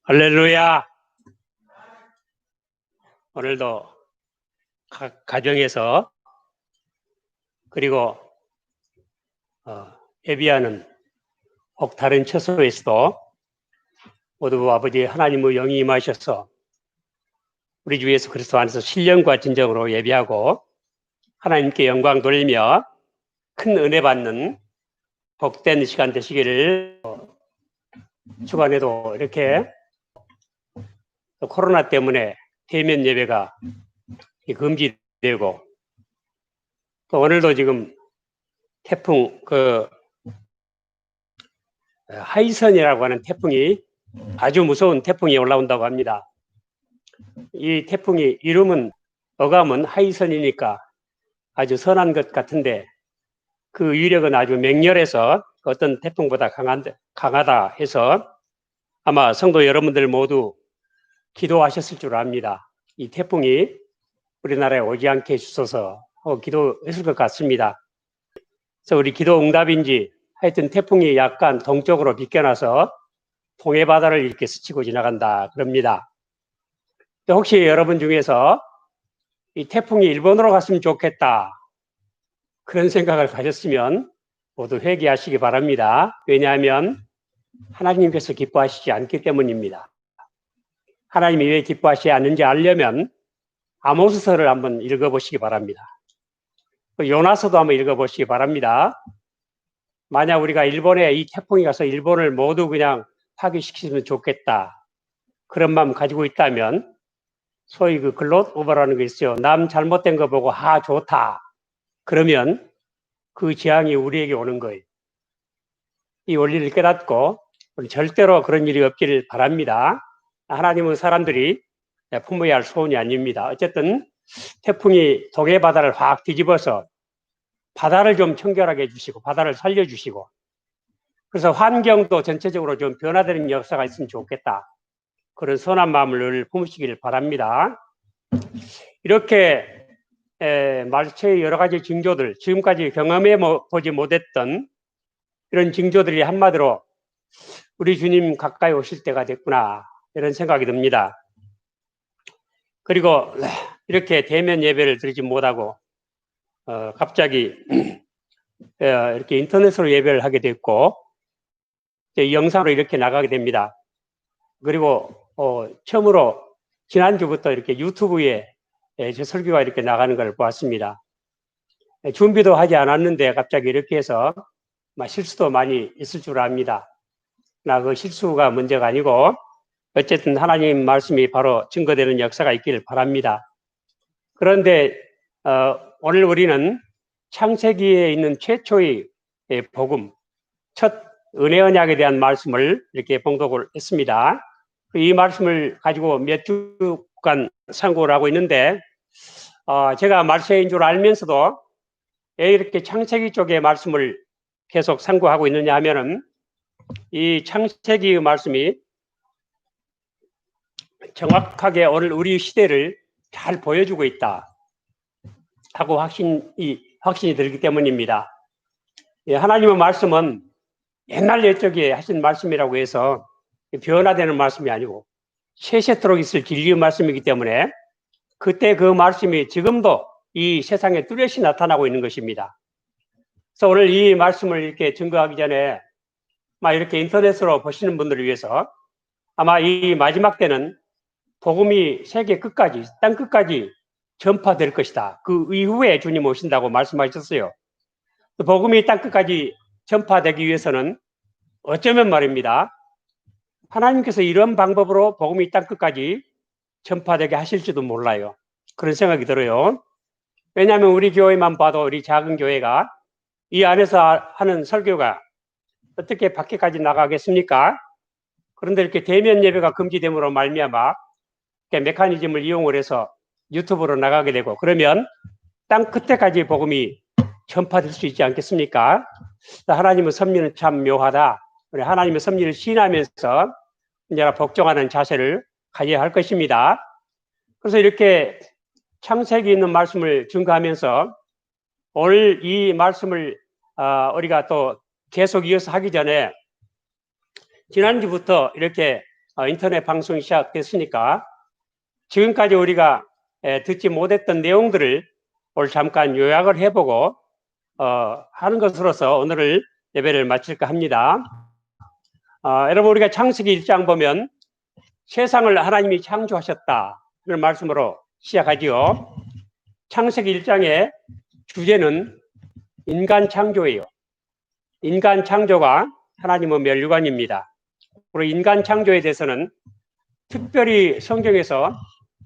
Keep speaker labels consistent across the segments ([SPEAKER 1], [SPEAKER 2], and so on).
[SPEAKER 1] 할렐루야. 오늘도 각 가정에서 그리고 예비하는 혹 다른 처소에서도 모두 아버지 하나님의 영이 임하셔서 우리 주 예수 그리스도 안에서 신령과 진정으로 예비하고 하나님께 영광 돌리며 큰 은혜 받는 복된 시간 되시기를. 주간에도 이렇게 코로나 때문에 대면 예배가 금지되고, 또 오늘도 지금 태풍 하이선이라고 하는 태풍이, 아주 무서운 태풍이 올라온다고 합니다. 이 태풍이 이름은, 어감은 하이선이니까 아주 선한 것 같은데 그 위력은 아주 맹렬해서 어떤 태풍보다 강하다 해서 아마 성도 여러분들 모두 기도하셨을 줄 압니다. 이 태풍이 우리나라에 오지 않게 해주셔서 기도했을 것 같습니다. 그래서 우리 기도 응답인지 하여튼 태풍이 약간 동쪽으로 비껴나서 동해바다를 이렇게 스치고 지나간다 그럽니다. 혹시 여러분 중에서 이 태풍이 일본으로 갔으면 좋겠다 그런 생각을 가졌으면 모두 회개하시기 바랍니다. 왜냐하면 하나님께서 기뻐하시지 않기 때문입니다. 하나님이 왜 기뻐하시지 않는지 알려면 아모스서를 한번 읽어보시기 바랍니다. 요나서도 한번 읽어보시기 바랍니다. 만약 우리가 일본에 이 태풍이 가서 일본을 모두 그냥 파괴시키면 좋겠다 그런 마음 가지고 있다면, 소위 그 글롯 오버라는 게 있어요. 남 잘못된 거 보고 좋다 그러면 그 재앙이 우리에게 오는 거예요. 이 원리를 깨닫고 절대로 그런 일이 없기를 바랍니다. 하나님은 사람들이 품어야 할 소원이 아닙니다. 어쨌든 태풍이 동해바다를 확 뒤집어서 바다를 좀 청결하게 해주시고 바다를 살려주시고, 그래서 환경도 전체적으로 좀 변화되는 역사가 있으면 좋겠다 그런 선한 마음을 늘 품으시길 바랍니다. 이렇게 말처의 여러 가지 징조들, 지금까지 경험해 보지 못했던 이런 징조들이 한마디로 우리 주님 가까이 오실 때가 됐구나 이런 생각이 듭니다. 그리고 이렇게 대면 예배를 드리지 못하고 갑자기 이렇게 인터넷으로 예배를 하게 됐고 영상으로 이렇게 나가게 됩니다. 그리고 처음으로 지난주부터 이렇게 유튜브에 제 설교가 이렇게 나가는 걸 보았습니다. 준비도 하지 않았는데 갑자기 이렇게 해서 실수도 많이 있을 줄 압니다. 그 실수가 문제가 아니고 어쨌든 하나님 말씀이 바로 증거되는 역사가 있기를 바랍니다. 그런데 오늘 우리는 창세기에 있는 최초의 복음, 첫 은혜 언약에 대한 말씀을 이렇게 봉독을 했습니다. 이 말씀을 가지고 몇 주간 상고를 하고 있는데 제가 말세인 줄 알면서도 왜 이렇게 창세기 쪽의 말씀을 계속 상고하고 있느냐 하면은 이 창세기의 말씀이 정확하게 오늘 우리 시대를 잘 보여주고 있다 하고 확신이 들기 때문입니다. 하나님의 말씀은 옛날 옛적에 하신 말씀이라고 해서 변화되는 말씀이 아니고 세세토록 있을 진리의 말씀이기 때문에 그때 그 말씀이 지금도 이 세상에 뚜렷이 나타나고 있는 것입니다. 그래서 오늘 이 말씀을 이렇게 증거하기 전에 이렇게 인터넷으로 보시는 분들을 위해서 아마 이 마지막 때는 복음이 세계 끝까지, 땅 끝까지 전파될 것이다. 그 이후에 주님 오신다고 말씀하셨어요. 복음이 땅 끝까지 전파되기 위해서는 어쩌면 말입니다, 하나님께서 이런 방법으로 복음이 땅 끝까지 전파되게 하실지도 몰라요. 그런 생각이 들어요. 왜냐하면 우리 교회만 봐도 우리 작은 교회가 이 안에서 하는 설교가 어떻게 밖에까지 나가겠습니까? 그런데 이렇게 대면 예배가 금지됨으로 말미암아 메커니즘을 이용을 해서 유튜브로 나가게 되고, 그러면 땅 끝에까지 복음이 전파될 수 있지 않겠습니까? 하나님의 섭리는 참 묘하다. 우리 하나님의 섭리를 시인하면서 언제나 복종하는 자세를 가져야 할 것입니다. 그래서 이렇게 창세기 있는 말씀을 증거하면서 오늘 이 말씀을 우리가 또 계속 이어서 하기 전에 지난주부터 이렇게 인터넷 방송이 시작됐으니까 지금까지 우리가 듣지 못했던 내용들을 오늘 잠깐 요약을 해보고 하는 것으로서 오늘을 예배를 마칠까 합니다. 여러분, 우리가 창세기 1장 보면 세상을 하나님이 창조하셨다 그런 말씀으로 시작하지요. 창세기 1장의 주제는 인간 창조예요. 인간 창조가 하나님의 멸류관입니다. 그리고 인간 창조에 대해서는 특별히 성경에서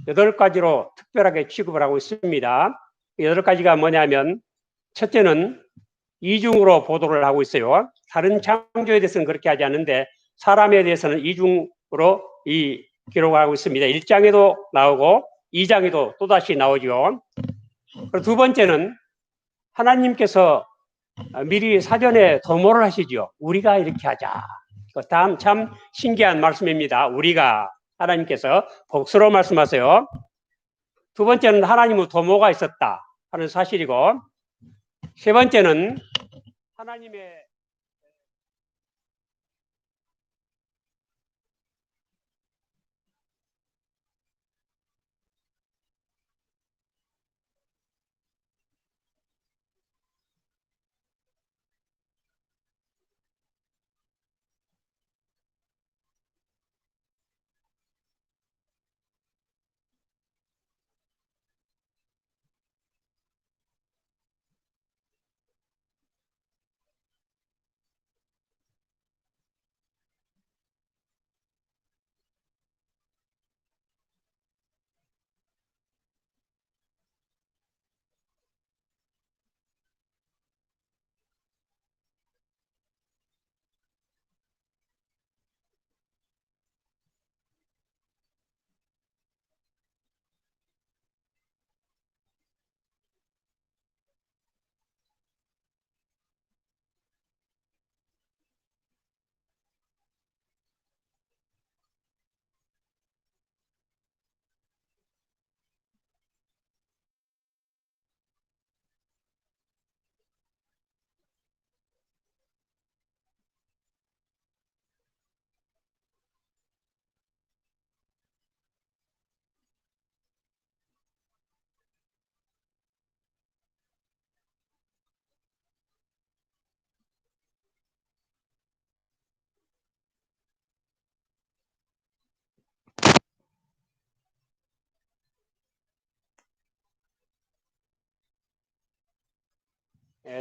[SPEAKER 1] 8가지로 특별하게 취급을 하고 있습니다. 8가지가 뭐냐면, 첫째는 이중으로 보도를 하고 있어요. 다른 창조에 대해서는 그렇게 하지 않는데 사람에 대해서는 이중으로 기록하고 있습니다. 1장에도 나오고 2장에도 또다시 나오죠. 그리고 두 번째는 하나님께서 미리 사전에 도모를 하시죠. 우리가 이렇게 하자. 다음 참 신기한 말씀입니다. 우리가, 하나님께서 복수로 말씀하세요. 두 번째는 하나님의 도모가 있었다 하는 사실이고, 세 번째는 하나님의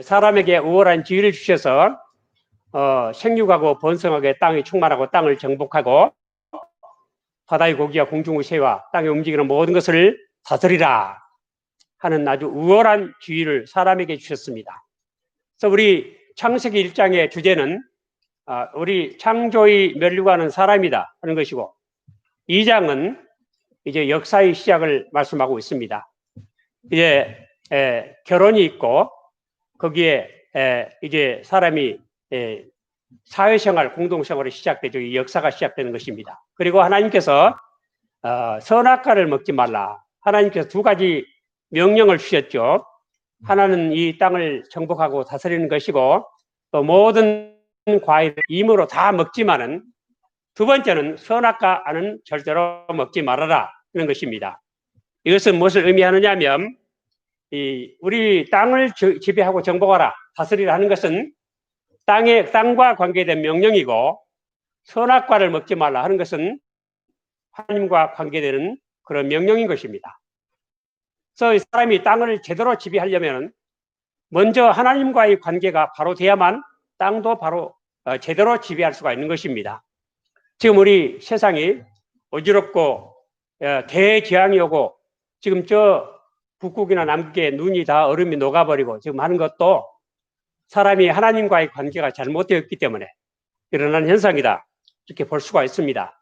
[SPEAKER 1] 사람에게 우월한 지위를 주셔서 생육하고 번성하게 땅이 충만하고 땅을 정복하고 바다의 고기와 공중의 새와 땅에 움직이는 모든 것을 다스리라 하는 아주 우월한 지위를 사람에게 주셨습니다. 그래서 우리 창세기 1장의 주제는 우리 창조의 멸류관은 사람이다 하는 것이고, 2장은 이제 역사의 시작을 말씀하고 있습니다. 이제 결혼이 있고 거기에 이제 사람이 사회생활, 공동생활이 시작되죠. 이 역사가 시작되는 것입니다. 그리고 하나님께서 선악과를 먹지 말라. 하나님께서 두 가지 명령을 주셨죠. 하나는 이 땅을 정복하고 다스리는 것이고, 또 모든 과일을 임으로 다 먹지만은, 두 번째는 선악과는 절대로 먹지 말아라 하는 것입니다. 이것은 무엇을 의미하느냐 하면, 우리 땅을 지배하고 정복하라, 다스리라 하는 것은 땅과 관계된 명령이고, 선악과를 먹지 말라 하는 것은 하나님과 관계되는 그런 명령인 것입니다. 그래서 사람이 땅을 제대로 지배하려면 먼저 하나님과의 관계가 바로 돼야만 땅도 바로 제대로 지배할 수가 있는 것입니다. 지금 우리 세상이 어지럽고 대재앙이 오고, 지금 저 북극이나 남극에 눈이 다 얼음이 녹아버리고 지금 하는 것도 사람이 하나님과의 관계가 잘못되었기 때문에 일어나는 현상이다, 이렇게 볼 수가 있습니다.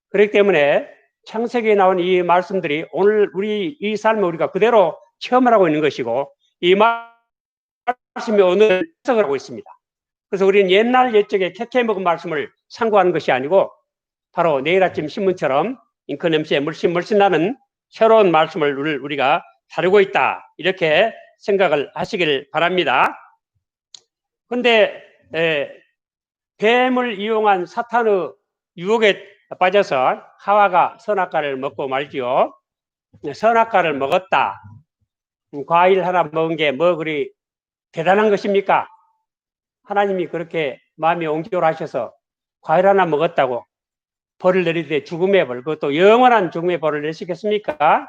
[SPEAKER 1] 그렇기 때문에 창세기에 나온 이 말씀들이 오늘 우리 이 삶을 우리가 그대로 체험을 하고 있는 것이고, 이 말씀이 오늘 해석을 하고 있습니다. 그래서 우리는 옛날 옛적에 캐캐 먹은 말씀을 상고하는 것이 아니고, 바로 내일 아침 신문처럼 잉크 냄새에 물씬 나는 새로운 말씀을 우리가 다루고 있다, 이렇게 생각을 하시길 바랍니다. 그런데 뱀을 이용한 사탄의 유혹에 빠져서 하와가 선악과를 먹고 말지요. 선악과를 먹었다. 과일 하나 먹은 게 뭐 그리 대단한 것입니까? 하나님이 그렇게 마음이 옹졸하셔서 과일 하나 먹었다고 벌을 내리되 죽음의 벌, 그것도 영원한 죽음의 벌을 내시겠습니까?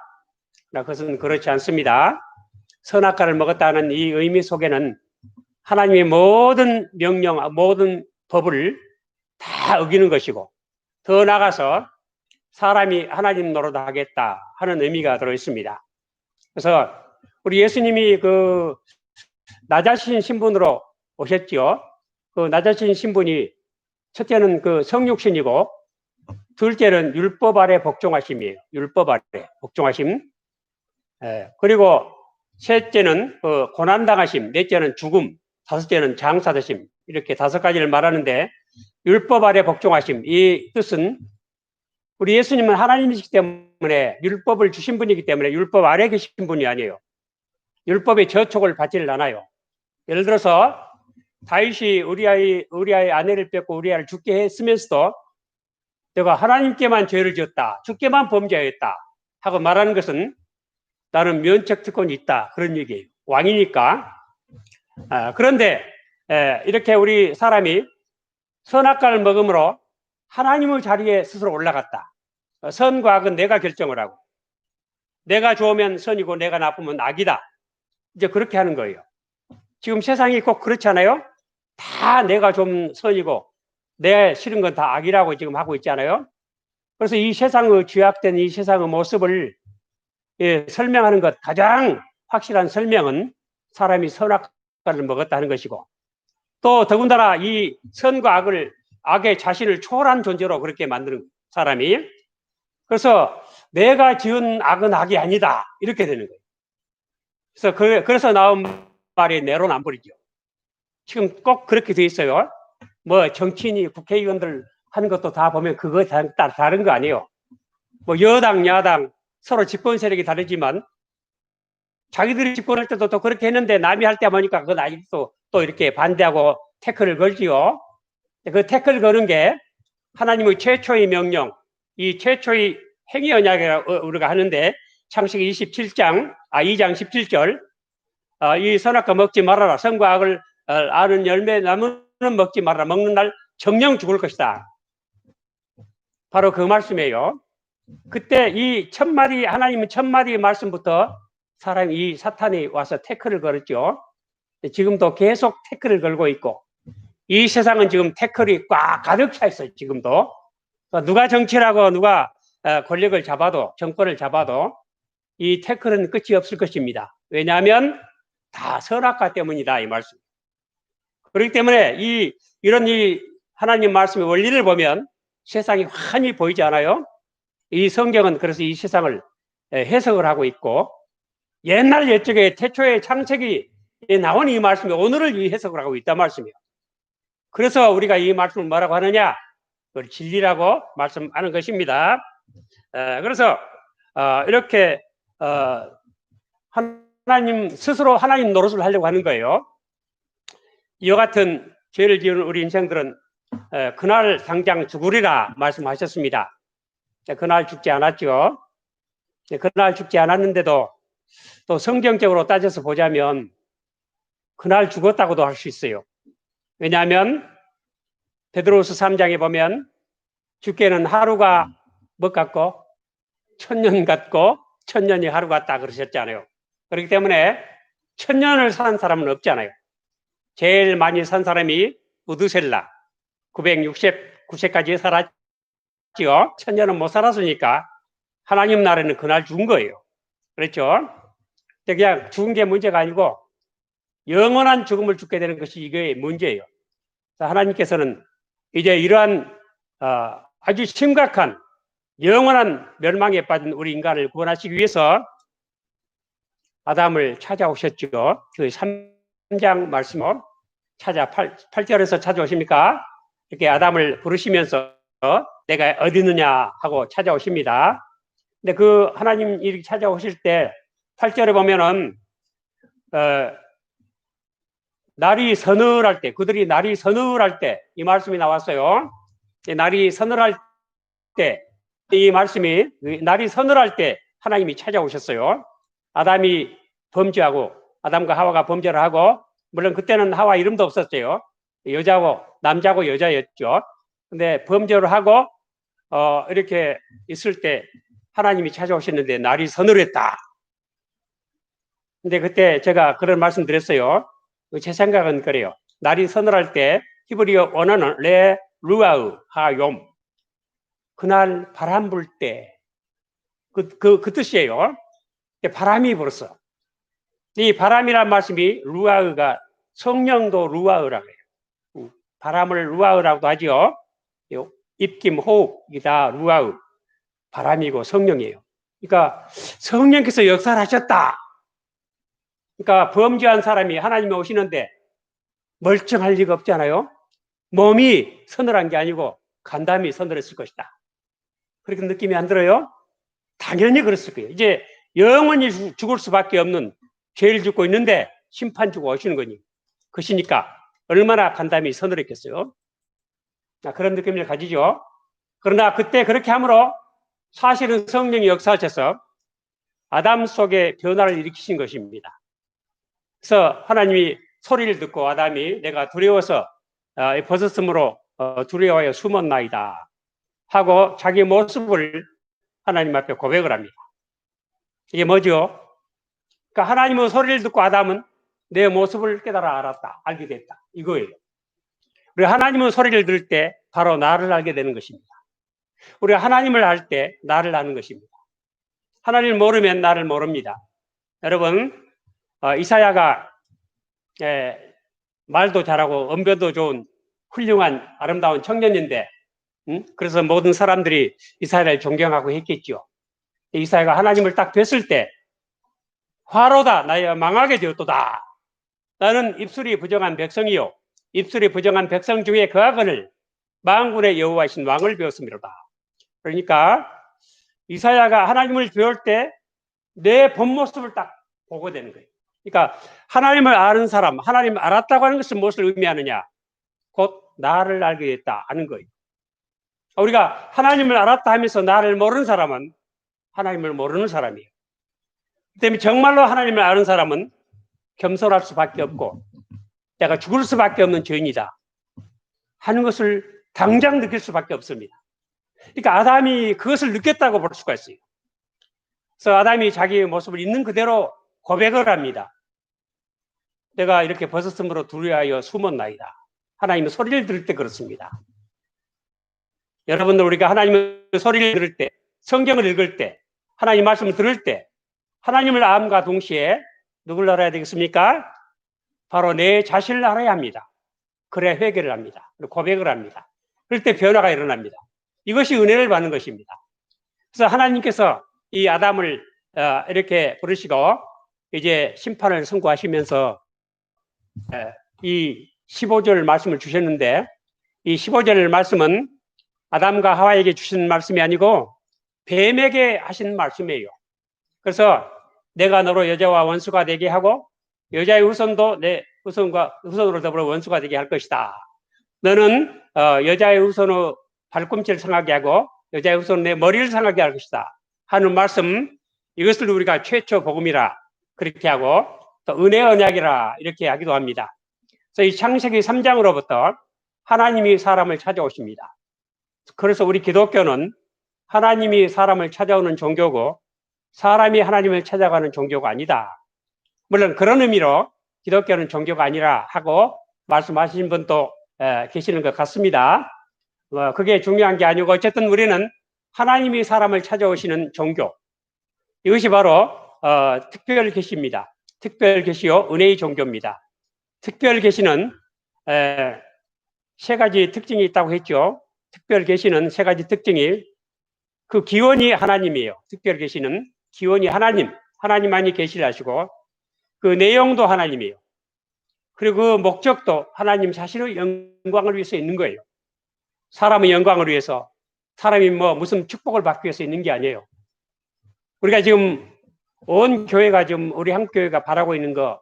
[SPEAKER 1] 그것은 그렇지 않습니다. 선악과를 먹었다는 이 의미 속에는 하나님의 모든 명령, 모든 법을 다 어기는 것이고, 더 나아가서 사람이 하나님 노릇하겠다 하는 의미가 들어 있습니다. 그래서 우리 예수님이 그 낮아신 신분으로 오셨죠. 그 낮아신 신분이 첫째는 그 성육신이고, 둘째는 율법 아래 복종하심이에요. 율법 아래 복종하심. 그리고 셋째는 그 고난당하심, 넷째는 죽음, 다섯째는 장사되심. 이렇게 다섯 가지를 말하는데, 율법 아래 복종하심, 이 뜻은 우리 예수님은 하나님이시기 때문에 율법을 주신 분이기 때문에 율법 아래 계신 분이 아니에요. 율법의 저촉을 받지를 않아요. 예를 들어서 다윗이 우리아의 아내를 뺏고 우리아를 죽게 했으면서도 내가 하나님께만 죄를 지었다, 주께만 범죄하였다 하고 말하는 것은 나는 면책 특권이 있다, 그런 얘기예요. 왕이니까. 그런데 이렇게 우리 사람이 선악과를 먹음으로 하나님의 자리에 스스로 올라갔다. 선과 악은 내가 결정을 하고, 내가 좋으면 선이고 내가 나쁘면 악이다, 이제 그렇게 하는 거예요. 지금 세상이 꼭 그렇지 않아요? 다 내가 좀 선이고 내 싫은 건 다 악이라고 지금 하고 있잖아요. 그래서 이 세상의 죄악된 이 세상의 모습을 설명하는 것, 가장 확실한 설명은 사람이 선악과를 먹었다는 것이고, 또 더군다나 이 선과 악의 자신을 초월한 존재로 그렇게 만드는 사람이, 그래서 내가 지은 악은 악이 아니다, 이렇게 되는 거예요. 그래서 나온 말이 내로남불이죠. 지금 꼭 그렇게 돼 있어요. 뭐 정치인이 국회의원들 하는 것도 다 보면 그거 다른 거 아니에요. 뭐 여당 야당 서로 집권 세력이 다르지만 자기들이 집권할 때도 또 그렇게 했는데 남이 할 때 보니까 그건 아직도 또 이렇게 반대하고 태클을 걸지요. 그 태클 거는 게 하나님의 최초의 명령, 이 최초의 행위 언약이라고 우리가 하는데, 창세기 2장 17절, 이 선악과 먹지 말아라, 선과 악을 아는 열매 나무는 먹지 말아라, 먹는 날 정령 죽을 것이다. 바로 그 말씀이에요. 그때 이 하나님의 첫 마디 말씀부터 이 사탄이 와서 태클을 걸었죠. 지금도 계속 태클을 걸고 있고, 이 세상은 지금 태클이 꽉 가득 차 있어요. 지금도 누가 정치라고 누가 권력을 잡아도, 정권을 잡아도 이 태클은 끝이 없을 것입니다. 왜냐하면 다 선악과 때문이다, 이 말씀. 그렇기 때문에 이런 하나님 말씀의 원리를 보면 세상이 환히 보이지 않아요? 이 성경은 그래서 이 세상을 해석을 하고 있고, 옛날 옛적에 태초의 창세기 나온 이 말씀이 오늘을 이 해석을 하고 있단 말씀이에요. 그래서 우리가 이 말씀을 뭐라고 하느냐? 그걸 진리라고 말씀하는 것입니다. 그래서 이렇게 하나님 스스로 하나님 노릇을 하려고 하는 거예요. 이와 같은 죄를 지은 우리 인생들은 그날 당장 죽으리라 말씀하셨습니다. 그날 죽지 않았죠. 그날 죽지 않았는데도 또 성경적으로 따져서 보자면 그날 죽었다고도 할 수 있어요. 왜냐하면 베드로후서 3장에 보면 주께는 하루가 뭐 같고 1000년 같고 1000년이 하루 같다 그러셨잖아요. 그렇기 때문에 1000년을 산 사람은 없잖아요. 제일 많이 산 사람이 우드셀라 969세까지 살았지요. 1000년은 못 살았으니까 하나님 나라는 그날 죽은 거예요. 그렇죠? 그냥 죽은 게 문제가 아니고 영원한 죽음을 죽게 되는 것이 이게 문제예요. 하나님께서는 이제 이러한 아주 심각한 영원한 멸망에 빠진 우리 인간을 구원하시기 위해서 아담을 찾아오셨죠. 그 3장 말씀을 8절에서 찾아오십니까? 이렇게 아담을 부르시면서 내가 어디 있느냐 하고 찾아오십니다. 근데 그 하나님 이렇게 찾아오실 때 8절에 보면은 날이 서늘할 때, 그들이 날이 서늘할 때 이 말씀이 나왔어요. 날이 서늘할 때 이 말씀이 날이 서늘할 때 하나님이 찾아오셨어요. 아담이 범죄하고 아담과 하와가 범죄를 하고 물론 그때는 하와 이름도 없었어요. 여자고 남자고 여자였죠. 근데 범죄를 하고 이렇게 있을 때 하나님이 찾아오셨는데 날이 서늘했다. 근데 그때 제가 그런 말씀 드렸어요. 제 생각은 그래요. 날이 서늘할 때 히브리어 원어는 레 루아우 하욤, 그날 바람 불 때 그 뜻이에요. 바람이 불었어. 이 바람이란 말씀이 루아우가 성령도 루아우라고 해요. 바람을 루아우라고도 하죠. 입김 호흡이다 루아우, 바람이고 성령이에요. 그러니까 성령께서 역사를 하셨다. 그러니까 범죄한 사람이 하나님이 오시는데 멀쩡할 리가 없잖아요. 몸이 서늘한 게 아니고 간담이 서늘했을 것이다. 그렇게 느낌이 안 들어요? 당연히 그랬을 거예요. 이제 영원히 죽을 수밖에 없는 죄를 짓고 있는데 심판 주고 오시는 거니. 그시니까 얼마나 간담이 서늘했겠어요. 그런 느낌을 가지죠. 그러나 그때 그렇게 함으로 사실은 성령이 역사하셔서 아담 속에 변화를 일으키신 것입니다. 그래서 하나님이 소리를 듣고 아담이 내가 두려워서 벗었으므로 두려워하여 숨었나이다 하고 자기 모습을 하나님 앞에 고백을 합니다. 이게 뭐죠? 그러니까 하나님의 소리를 듣고 아담은 내 모습을 깨달아 알았다, 알게 됐다, 이거예요. 우리 하나님의 소리를 들을 때 바로 나를 알게 되는 것입니다. 우리가 하나님을 알 때 나를 아는 것입니다. 하나님을 모르면 나를 모릅니다. 여러분, 이사야가 말도 잘하고 언변도 좋은 훌륭한 아름다운 청년인데, 그래서 모든 사람들이 이사야를 존경하고 했겠죠. 이사야가 하나님을 딱 뵀을 때 화로다 나의 망하게 되었도다. 나는 입술이 부정한 백성이요 입술이 부정한 백성 중에 거하거늘 만군의 여호와이신 왕을 배웠습니다. 그러니까 이사야가 하나님을 배울 때 내 본 모습을 딱 보게 되는 거예요. 그러니까 하나님을 아는 사람, 하나님을 알았다고 하는 것은 무엇을 의미하느냐? 곧 나를 알게 됐다 하는 거예요. 우리가 하나님을 알았다 하면서 나를 모르는 사람은 하나님을 모르는 사람이에요. 그 때문에 정말로 하나님을 아는 사람은 겸손할 수밖에 없고 내가 죽을 수밖에 없는 죄인이다 하는 것을 당장 느낄 수밖에 없습니다. 그러니까 아담이 그것을 느꼈다고 볼 수가 있어요. 그래서 아담이 자기 모습을 있는 그대로 고백을 합니다. 내가 이렇게 벗었으므로 두려워하여 숨었나이다. 하나님의 소리를 들을 때 그렇습니다. 여러분들 우리가 하나님의 소리를 들을 때, 성경을 읽을 때, 하나님 말씀을 들을 때 하나님을 암과 동시에 누굴 알아야 되겠습니까? 바로 내 자신을 알아야 합니다. 그래야 회개를 합니다. 고백을 합니다. 그럴 때 변화가 일어납니다. 이것이 은혜를 받는 것입니다. 그래서 하나님께서 이 아담을 이렇게 부르시고 이제 심판을 선고하시면서 이 15절 말씀을 주셨는데 이 15절 말씀은 아담과 하와에게 주신 말씀이 아니고 뱀에게 하신 말씀이에요. 그래서 내가 너로 여자와 원수가 되게 하고 여자의 후손도 내 후손으로 더불어 원수가 되게 할 것이다. 너는 여자의 후손의 발꿈치를 상하게 하고 여자의 후손은 내 머리를 상하게 할 것이다 하는 말씀, 이것을 우리가 최초 복음이라 그렇게 하고 또 은혜 언약이라 이렇게 하기도 합니다. 그래서 이 창세기 3장으로부터 하나님이 사람을 찾아오십니다. 그래서 우리 기독교는 하나님이 사람을 찾아오는 종교고 사람이 하나님을 찾아가는 종교가 아니다. 물론 그런 의미로 기독교는 종교가 아니라 하고 말씀하신 분도 계시는 것 같습니다. 그게 중요한 게 아니고 어쨌든 우리는 하나님이 사람을 찾아오시는 종교, 이것이 바로 특별 계시입니다. 특별 계시요 은혜의 종교입니다. 특별 계시는 세 가지 특징이 있다고 했죠. 특별 계시는 세 가지 특징이 그 기원이 하나님이에요. 특별 계시는 기원이 하나님만이 계시를 하시고 그 내용도 하나님이에요. 그리고 그 목적도 하나님 자신의 영광을 위해서 있는 거예요. 사람의 영광을 위해서, 사람이 무슨 축복을 받기 위해서 있는 게 아니에요. 우리가 지금 온 교회가 지금 우리 한국교회가 바라고 있는 거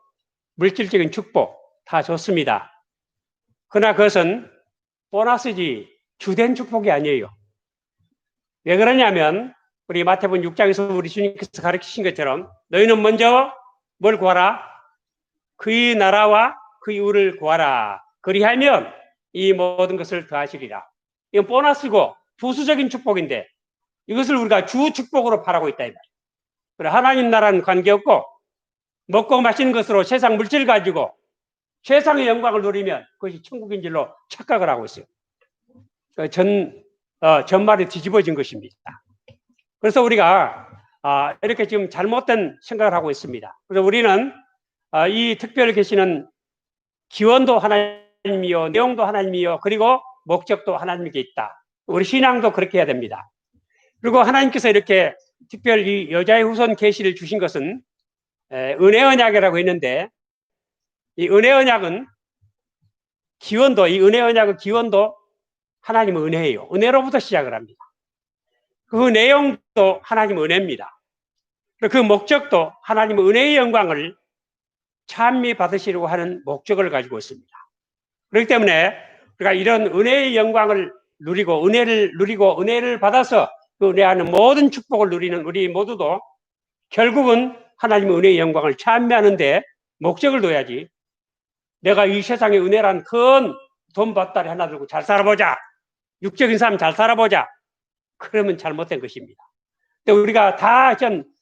[SPEAKER 1] 물질적인 축복 다 좋습니다. 그러나 그것은 보너스지 주된 축복이 아니에요. 왜 그러냐면 우리 마태복음 6장에서 우리 주님께서 가르치신 것처럼 너희는 먼저 뭘 구하라? 그의 나라와 그의 의를 구하라. 그리하면 이 모든 것을 더하시리라. 이건 보너스고 부수적인 축복인데 이것을 우리가 주 축복으로 바라고 있다. 그래, 하나님 나라는 관계없고 먹고 마시는 것으로 세상 물질 가지고 세상의 영광을 누리면 그것이 천국인 줄로 착각을 하고 있어요. 전말이 뒤집어진 것입니다. 그래서 우리가 이렇게 지금 잘못된 생각을 하고 있습니다. 그래서 우리는 이 특별 계시는 기원도 하나님이요, 내용도 하나님이요, 그리고 목적도 하나님께 있다. 우리 신앙도 그렇게 해야 됩니다. 그리고 하나님께서 이렇게 특별 이 여자의 후손 계시를 주신 것은 은혜 언약이라고 했는데 이 은혜 언약은 기원도, 이 은혜 언약의 기원도 하나님의 은혜예요. 은혜로부터 시작을 합니다. 그 내용도 하나님의 은혜입니다. 그 목적도 하나님의 은혜의 영광을 찬미 받으시려고 하는 목적을 가지고 있습니다. 그렇기 때문에 우리가 이런 은혜의 영광을 누리고 은혜를 받아서 그 은혜 안에 모든 축복을 누리는 우리 모두도 결국은 하나님의 은혜의 영광을 찬미하는데 목적을 둬야지. 내가 이 세상의 은혜란 큰 돈 받다리 하나 들고 잘 살아보자. 육적인 삶 잘 살아보자. 그러면 잘못된 것입니다. 근데 우리가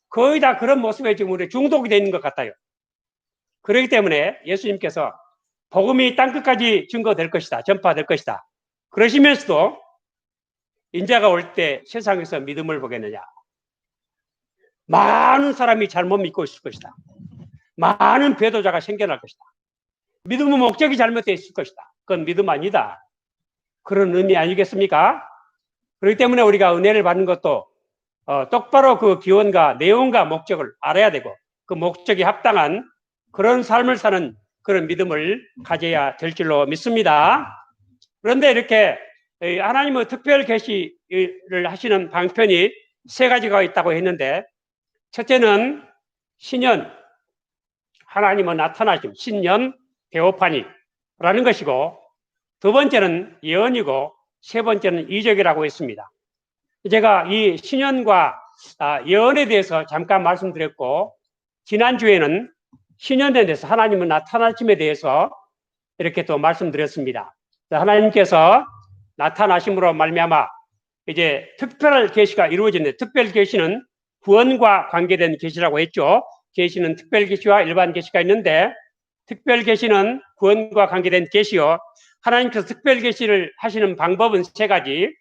[SPEAKER 1] 거의 다 그런 모습에 지금 우리 중독이 되어 있는 것 같아요. 그렇기 때문에 예수님께서 복음이 땅끝까지 증거될 것이다. 전파될 것이다. 그러시면서도 인자가 올 때 세상에서 믿음을 보겠느냐. 많은 사람이 잘못 믿고 있을 것이다. 많은 배도자가 생겨날 것이다. 믿음의 목적이 잘못되어 있을 것이다. 그건 믿음 아니다. 그런 의미 아니겠습니까? 그렇기 때문에 우리가 은혜를 받는 것도 똑바로 그 기원과 내용과 목적을 알아야 되고 그 목적이 합당한 그런 삶을 사는 그런 믿음을 가져야 될 줄로 믿습니다. 그런데 이렇게 하나님의 특별 계시를 하시는 방편이 세 가지가 있다고 했는데 첫째는 신연, 하나님의 나타나심, 신연, 데오파니라는 것이고 두 번째는 예언이고 세 번째는 이적이라고 했습니다. 제가 이 신연과 예언에 대해서 잠깐 말씀드렸고 지난주에는 신연에 대해서 하나님의 나타나심에 대해서 이렇게 또 말씀드렸습니다. 하나님께서 나타나심으로 말미암아 이제 특별 계시가 이루어졌는데 특별 계시는 구원과 관계된 계시라고 했죠. 계시는 특별 계시와 일반 계시가 있는데 특별 계시는 구원과 관계된 계시요. 하나님께서 특별 계시를 하시는 방법은 세 가지.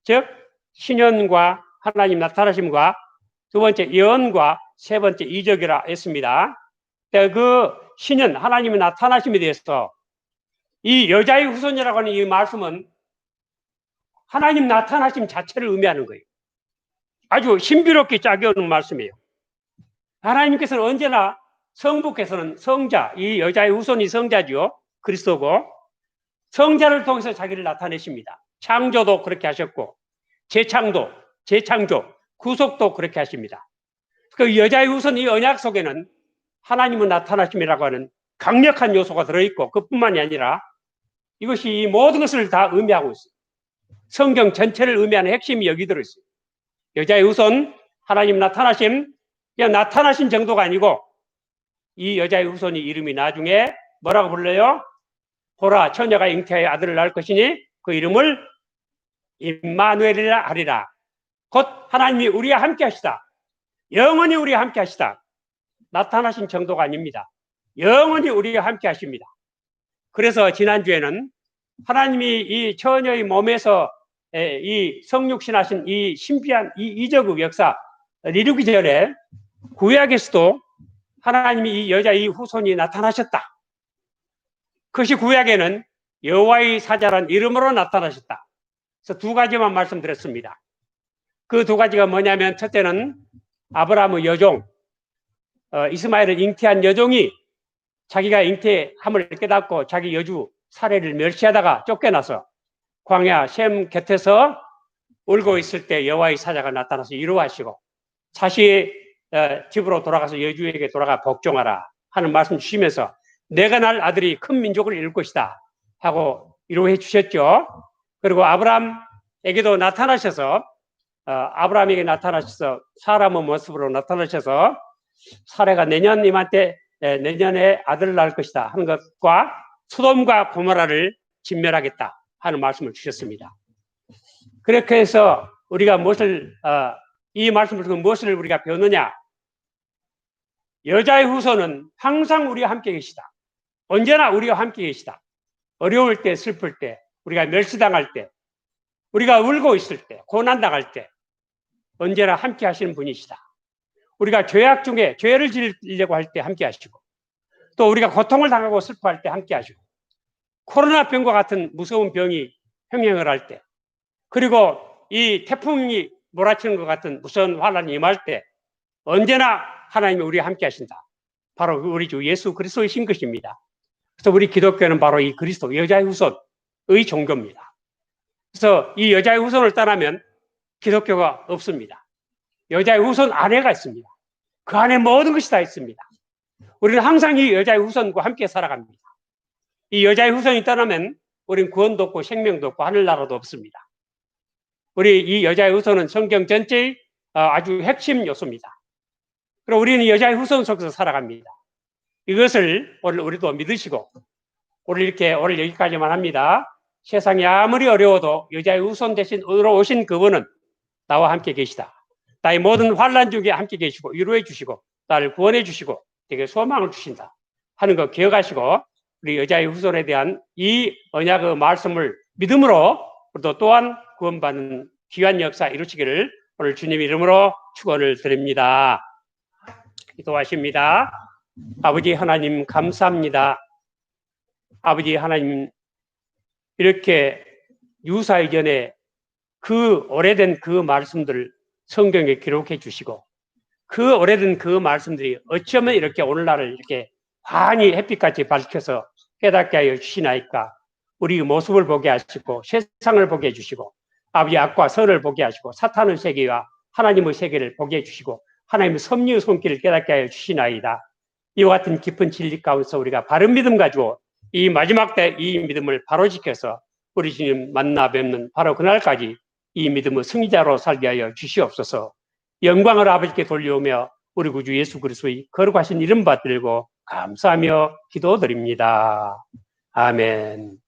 [SPEAKER 1] 즉 신연과 하나님 나타나심과 두 번째 예언과 세 번째 이적이라 했습니다. 그 신연 하나님의 나타나심에 대해서 이 여자의 후손이라고 하는 이 말씀은 하나님 나타나심 자체를 의미하는 거예요. 아주 신비롭게 짝여오는 말씀이에요. 하나님께서는 언제나 성부께서는 성자, 이 여자의 후손이 성자지요. 그리스도고 성자를 통해서 자기를 나타내십니다. 창조도 그렇게 하셨고 재창조, 구속도 그렇게 하십니다. 그 여자의 후손 이 언약 속에는 하나님의 나타나심이라고 하는 강력한 요소가 들어있고 그뿐만이 아니라 이것이 이 모든 것을 다 의미하고 있어요. 성경 전체를 의미하는 핵심이 여기 들어있어요. 여자의 후손, 하나님 나타나심, 그냥 나타나신 정도가 아니고 이 여자의 후손이 이름이 나중에 뭐라고 불러요? 보라, 처녀가 잉태하여 아들을 낳을 것이니 그 이름을 임마누엘이라 하리라. 곧 하나님이 우리와 함께 하시다. 영원히 우리와 함께 하시다. 나타나신 정도가 아닙니다. 영원히 우리와 함께 하십니다. 그래서 지난주에는 하나님이 이 처녀의 몸에서 이 성육신하신 이 신비한 이 이적의 역사 이루기 전에 구약에서도 하나님이 이 여자 이 후손이 나타나셨다. 그것이 구약에는 여호와의 사자란 이름으로 나타나셨다. 그래서 두 가지만 말씀드렸습니다. 그 두 가지가 뭐냐면 첫째는 아브라함의 여종, 이스마엘을 잉태한 여종이 자기가 잉태함을 깨닫고 자기 여주 사례를 멸시하다가 쫓겨나서 광야 셈 곁에서 울고 있을 때 여호와의 사자가 나타나서 위로하시고 다시 집으로 돌아가서 여주에게 돌아가 복종하라 하는 말씀 주시면서 내가 날 아들이 큰 민족을 이룰 것이다 하고 위로해 주셨죠. 그리고 아브라함 에게도 나타나셔서 아브라함에게 나타나셔서 사람의 모습으로 나타나셔서 사례가 내년에 아들을 낳을 것이다 하는 것과 소돔과 고모라를 진멸하겠다 하는 말씀을 주셨습니다. 그렇게 해서 우리가 이 말씀을 통해 무엇을 우리가 배우느냐? 여자의 후손은 항상 우리와 함께 계시다. 언제나 우리와 함께 계시다. 어려울 때, 슬플 때, 우리가 멸시당할 때, 우리가 울고 있을 때, 고난당할 때 언제나 함께 하시는 분이시다. 우리가 죄악 중에 죄를 지으려고 할 때 함께 하시고, 또 우리가 고통을 당하고 슬퍼할 때 함께 하시고, 코로나 병과 같은 무서운 병이 형행을 할 때, 그리고 이 태풍이 몰아치는 것 같은 무서운 환란이 임할 때 언제나 하나님이 우리와 함께 하신다. 바로 우리 주 예수 그리스도이신 것입니다. 그래서 우리 기독교는 바로 이 그리스도 여자의 후손의 종교입니다. 그래서 이 여자의 후손을 떠나면 기독교가 없습니다. 여자의 후손 아내가 있습니다. 그 안에 모든 것이 다 있습니다. 우리는 항상 이 여자의 후손과 함께 살아갑니다. 이 여자의 후손이 떠나면 우리는 구원도 없고 생명도 없고 하늘나라도 없습니다. 우리 이 여자의 후손은 성경 전체의 아주 핵심 요소입니다. 그리고 우리는 여자의 후손 속에서 살아갑니다. 이것을 오늘 우리도 믿으시고 오늘 여기까지만 합니다. 세상이 아무리 어려워도 여자의 후손 대신 오신 그분은 나와 함께 계시다. 나의 모든 환난 중에 함께 계시고 위로해 주시고 나를 구원해 주시고 내게 소망을 주신다 하는 거 기억하시고 우리 여자의 후손에 대한 이 언약의 말씀을 믿음으로 우리도 또한 구원받는 귀한 역사 이루시기를 오늘 주님 이름으로 축원을 드립니다. 기도하십니다. 아버지 하나님 감사합니다. 아버지 하나님 이렇게 유사 이전에 그 오래된 그 말씀들을 성경에 기록해 주시고 그 오래된 그 말씀들이 어쩌면 이렇게 오늘날을 이렇게 환히 햇빛같이 밝혀서 깨닫게 하여 주시나이까. 우리 모습을 보게 하시고 세상을 보게 해주시고 아버지 악과 선을 보게 하시고 사탄의 세계와 하나님의 세계를 보게 해주시고 하나님의 섭리의 손길을 깨닫게 하여 주시나이다. 이와 같은 깊은 진리 가운데서 우리가 바른 믿음 가지고 이 마지막 때 이 믿음을 바로 지켜서 우리 주님 만나 뵙는 바로 그날까지 이 믿음의 승리자로 살게 하여 주시옵소서. 영광을 아버지께 돌려오며 우리 구주 예수 그리스도의 거룩하신 이름 받들고 감사하며 기도드립니다. 아멘.